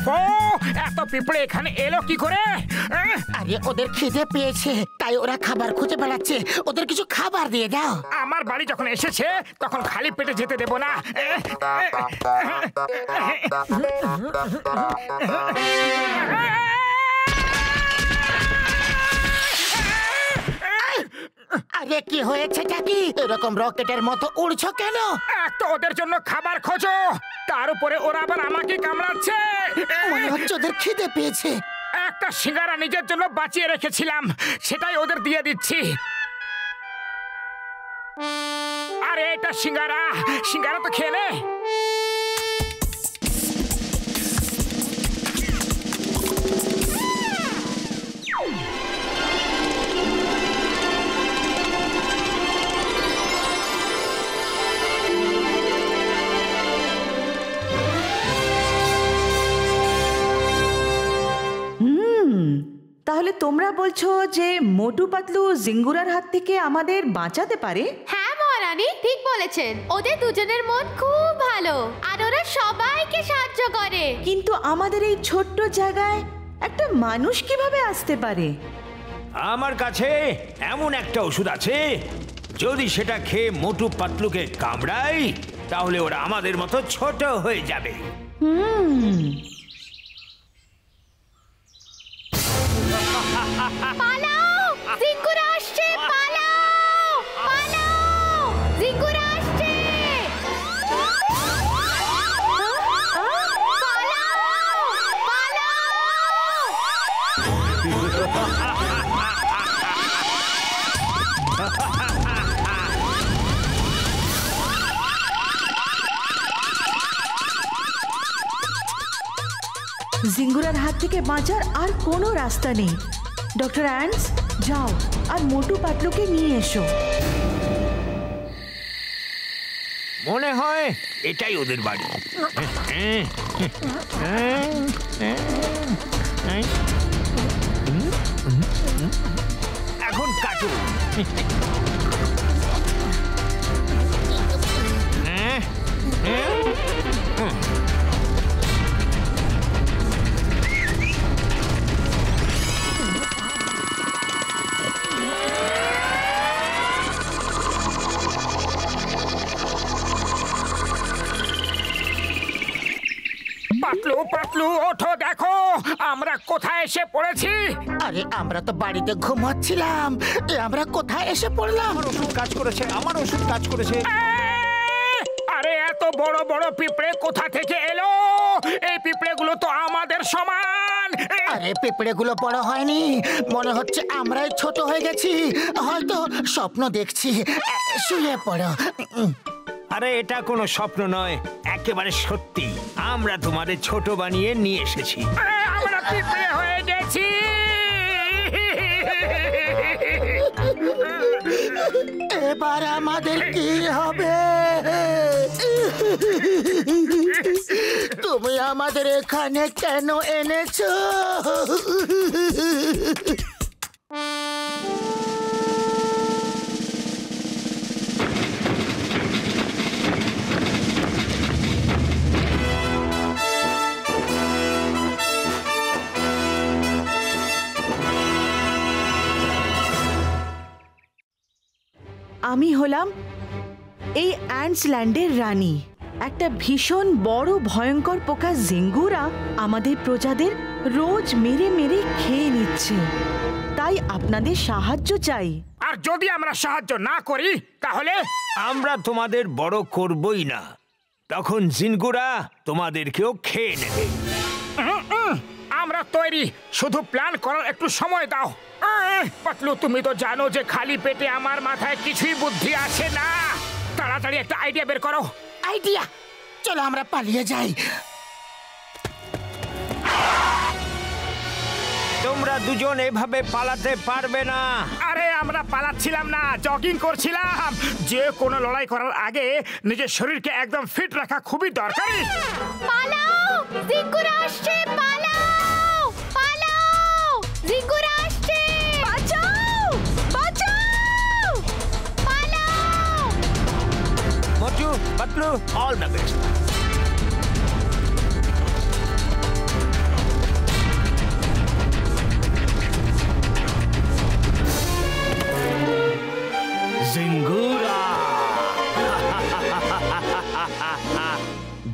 ওফো, এত পিঁপড়ে এখানে এলো কি করে? আরে ওদের খিদে পেয়েছে, তাই ওরা খাবার খুঁজে বেড়াচ্ছে। ওদের কিছু খাবার দিয়ে দাও। আমার বাড়ি যখন এসেছে তখন খালি পেটে যেতে দেব না। আরে কি হয়েছে কি? এরকম রকেটের মতো উড়ছো কেন? এক তো ওদের জন্য খাবার খোঁজো, তার উপরে ওরা আবার আমাকে কামড়াচ্ছে। মনে হচ্ছে ওদের খিদে পেয়েছে। একটা সিঙ্গারা নিজের জন্য বাঁচিয়ে রেখেছিলাম, সেটাই ওদের দিয়ে দিচ্ছি। আরে এটা সিঙ্গারা, সিঙ্গারা তো খেয়ে নে। তাহলে তোমরা বলছো যে মোটু পাতলু জিঙ্গুরার হাত থেকে আমাদের বাঁচাতে পারে? হ্যাঁ মহারানী, ঠিক বলেছেন। ওদের দুজনের মন খুব ভালো আর ওরা সবাইকে সাহায্য করে। কিন্তু আমাদের এই ছোট্ট জায়গায় একটা মানুষ কিভাবে আসতে পারে? আমার কাছে এমন একটা ওষুধ আছে, যদি সেটা খেয়ে মোটু পাতলুকে কামড়াই তাহলে ওরা আমাদের মতো ছোট হয়ে যাবে। পালাও, জিঙ্গুরা আসছে, পালাও, পালাও, জিঙ্গুরা আসছে। জিঙ্গুরার হাত থেকে বাঁচার আর কোনো রাস্তা নেই। ডক্টর অ্যান্ডস, যাও আর মোটু পাতলুকে নিয়ে এসো। মনে হয় এটাই ওদের বাড়ি। এখন কাটো। পাতলু পাতলু ওঠো, দেখো আমরা কোথায় এসে পড়েছি। আরে আমরা তো বাড়িতে ঘুমাচ্ছিলাম, আমরা কোথায় এসে পড়লাম? আমার ওষুধ কাজ করেছে, আমার ওষুধ কাজ করেছে। আরে এত বড় বড় পিঁপড়ে কোথা থেকে এলো? এই পিঁপড়েগুলো তো আমাদের সমান। আরে পিঁপড়েগুলো বড় হয়নি, মনে হচ্ছে আমরাই ছোট হয়ে গেছি। হয়তো স্বপ্ন দেখছি। শুয়ে পড়ো। আরে এটা কোনো স্বপ্ন নয়, একেবারে সত্যি। আমরা তোমাদের ছোট বানিয়ে নিয়ে এসেছি। আমরা পিঁপড়ে হয়ে গেছি। এবার আমাদের কি হবে? তুমি আমাদের এখানে কেন এনেছো? আমি হলাম এই অ্যান্টস ল্যান্ডের রানী। একটা ভীষণ বড় ভয়ঙ্কর পোকা জিঙ্গুরা আমাদের প্রজাদের রোজ মেরে মেরে খেয়ে নিচ্ছে। তাই আপনাদের সাহায্য চাই। আর যদি আমরা সাহায্য না করি তাহলে? আমরা তোমাদের বড় করবই না, তখন জিঙ্গুরা তোমাদেরকেও খেয়ে নেবে। আমরা তৈরি, শুধু প্ল্যান করার একটু সময় দাও। পাতলু, তুমি তো জানো যে খালি পেটে আমার মাথায় কিছুই বুদ্ধি আসে না। তাড়াতাড়ি একটা আইডিয়া বের করো। আইডিয়া? চলো আমরা পালিয়ে যাই। তোমরা দুজন এভাবে পালাতে পারবে না। আরে আমরা পালাচ্ছিলাম না, জগিং করছিলাম। যে কোনো লড়াই করার আগে নিজের শরীরকে একদম ফিট রাখা খুবই দরকারি। পালাও, জিঙ্গুরা আসছে, পালাও, পালাও, জিঙ্গুরা আসছে, বাঁচাও, বাঁচাও, পালাও। Motu Patlu, all the best.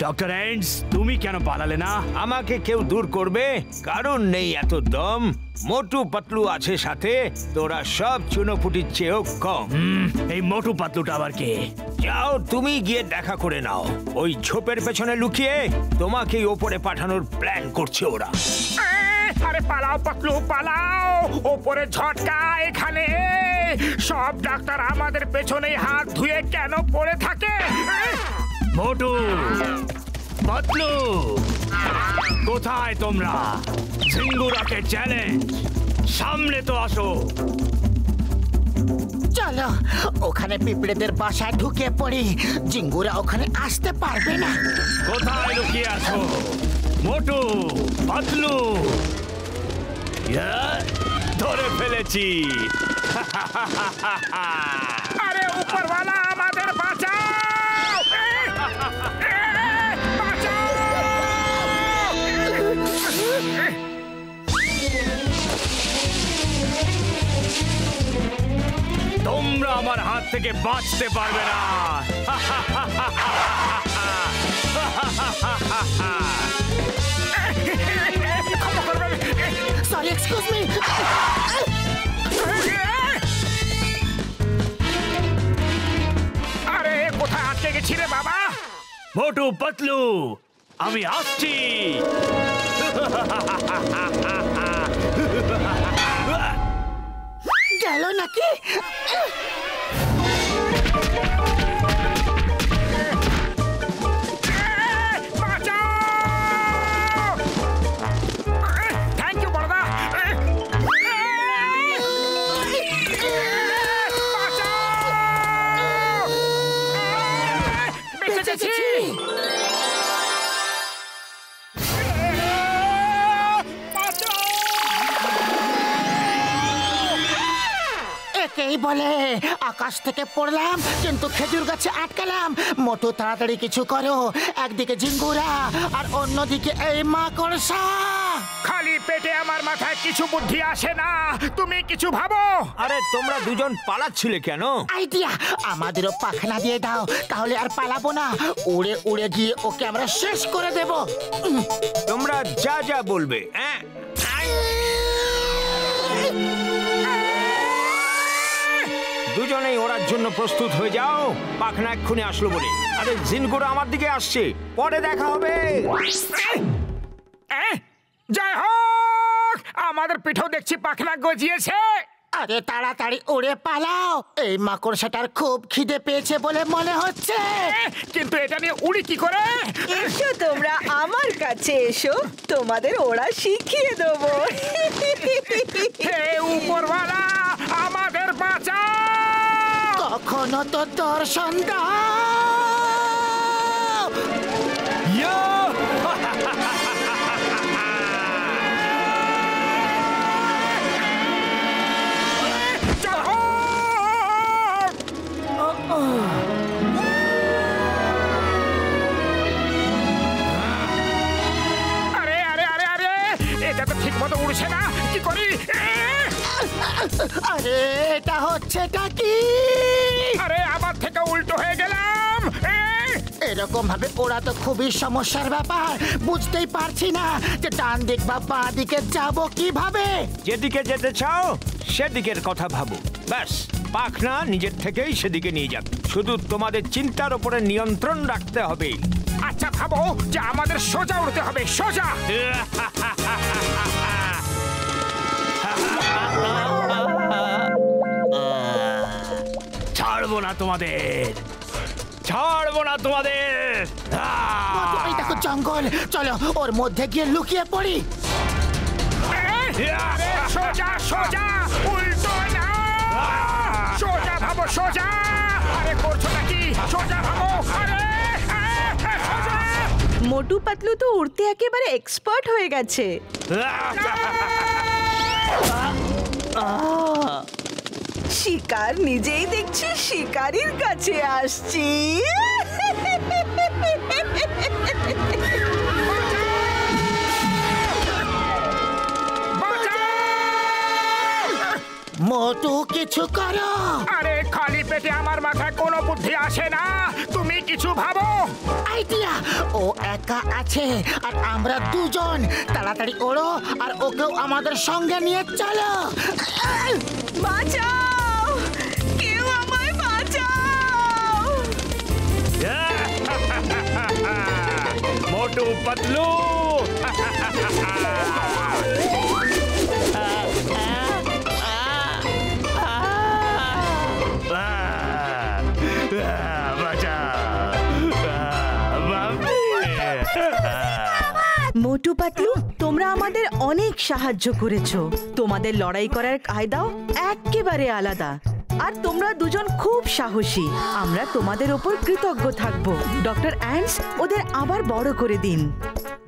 Doctor এন্ডস, তুমি কেন পালালে না? আমাকে কেউ দূর করবে? কারণ নেই এত দম। মোটু পাতলু আছে সাথে, তোরা সব চুনোপুটির চেয়েও কম। এই মোটু পাতলুটা আবার কে? যাও, তুমি গিয়ে দেখা করে নাও। ওই ঝোপের পেছনে লুকিয়ে তোমাকেই ওপরে পাঠানোর প্ল্যান করছে ওরা। আরে পালাও পাতলু পালাও, ওপরে ঝটকা এখানে। সব ডাক্তার আমাদের পেছনেই হাত ধুয়ে কেন পড়ে থাকে? মোটু পাতলু, কোথায় তোমরা? ঝিঙ্গুরাকে চ্যালেঞ্জ, সামনে তো আসো। চলো ওখানে পিঁপড়েদের বাসায় ঢুকে পড়ি, জিঙ্গুরা ওখানে আসতে পারবে না। কোথায় লুকিয়ে আছো মোটু পাতলু? ধরে ফেলেছি। আরে উপরওয়ালা আমাদের বাঁচাও! তোমরা আমার হাত থেকে বাঁচতে পারবে না। Sorry, excuse me. আরে কোথায় আটকে গেছি রে বাবা? মোটু পাতলু, আমি আসছি। গেল নাকি? থ্যাংক ইউ বড়দা। বেঁচে গেছি। একেই বলে আকাশ থেকে পড়লাম কিন্তু খেজুর গাছে আটকালাম। মোটু তাড়াতাড়ি কিছু করো, একদিকে জিঙ্গুরা আর অন্যদিকে এই মাকড়সা। খালি পেটে আমার মাথায় কিছু বুদ্ধি আসে না, তুমি কিছু ভাবো। আরে তোমরা দুজন পালাচ্ছিলে কেন? আইডিয়া, আমাদেরও পাখনা দিয়ে দাও, তাহলে আর পালাবো না। উড়ে উড়ে গিয়ে ওকে আমরা শেষ করে দেব। তোমরা যা যা বলবে। দুজনেই ওড়ার জন্য প্রস্তুত হয়ে যাও। পাখনা এক্ষুনি আসলো বলে। আরে জিনগুরা আমার দিকে আসছে, পরে দেখা হবে। জয় হোক, আমাদের পিঠেও দেখছি পাখনা গজিয়েছে। আরে তাড়াতাড়ি উড়ে পালাও, এই মাকড়সাটার খুব খিদে পেয়েছে বলে মনে হচ্ছে। কিন্তু এটা নিয়ে উড়ি কি করে? এসো তোমরা আমার কাছে এসো, তোমাদের ওরা শিখিয়ে দেবো। হে উপরওয়ালা, আমাদের বাঁচাও। কখনো তো দর্শন দাও। আরে আরে আরে আরে, এটা তো ঠিক মতো উড়ছে না, কি করি? আরে এটা হচ্ছেটা কি? আরে আবার থেকে উল্টো হয়ে গেলাম। এরকম ভাবে ওরা তো খুবই সমস্যার ব্যাপার। বুঝতেই পারছি না যে ডান দিক বা বাঁ দিকে যাবো কিভাবে। যেদিকে যেতে চাও সেদিকের কথা ভাবো। ব্যাস, পাখনা নিজের থেকেই সেদিকে নিয়ে যাবে। শুধু তোমাদের চিন্তার উপরে নিয়ন্ত্রণ রাখতে হবে। আচ্ছা ভাবো যে আমাদের সোজা উড়তে হবে, সোজা। ছাড়বো না তোমাদের, ছাড়বো না তোমাদের। এই দেখো জঙ্গল, চলো ওর মধ্যে গিয়ে লুকিয়ে পড়ি। আরে সোজা সোজা, উল্টো না। সোজা ভাবো, সোজা। আরে করছো নাকি? সোজা ভাবো। আরে সোজা। মোটু পাতলু তো উড়তে একেবারে এক্সপার্ট হয়ে গেছে। শিকার নিজেই দেখছি শিকারীর কাছে আসছি। মোটু কিছু করো। আরে খালি পেটে আমার মাথায় কোনো বুদ্ধি আসে না, তুমি কিছু ভাবো। আইডিয়া, ও একা আছে আর আমরা দুজন। তাড়াতাড়ি ওড়ো আর ওকেও আমাদের সঙ্গে নিয়ে চলো। বাঁচাও, কেউ আমায় বাঁচাও। মোটু পাতলু মোটু পাতলু, তোমরা আমাদের অনেক সাহায্য করেছো। তোমাদের লড়াই করার কায়দাও একেবারে আলাদা, আর তোমরা দুজন খুব সাহসী। আমরা তোমাদের ওপর কৃতজ্ঞ থাকবো। ডক্টর অ্যান্ডস ওদের আবার বড় করে দিন।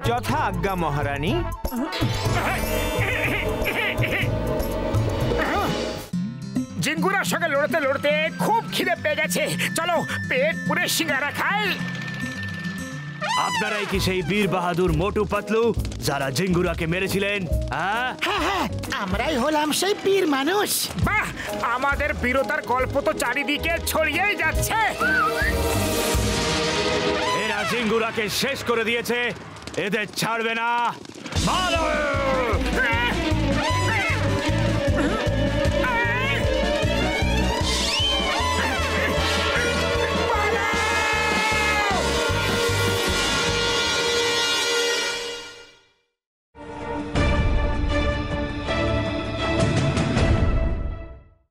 যথা আজ্ঞা মহারানী। জিঙ্গুরার সঙ্গে লড়তে লড়তে খুব খিদে পেয়ে গেছে, চলো পেট পুরে সিঙ্গারা খাই। আপনারাই কি সেই বীর বাহাদুর মোটু পাতলু যারা জিঙ্গুরাকে মেরেছিলেন? হ্যাঁ, হ্যাঁ, আমরাই হলাম সেই বীর মানুষ। বাহ, আমাদের বীরতার গল্প তো চারিদিকে ছড়িয়েই যাচ্ছে। এরা জিঙ্গুরাকে শেষ করে দিয়েছে, এদের ছাড়বে না। মারো!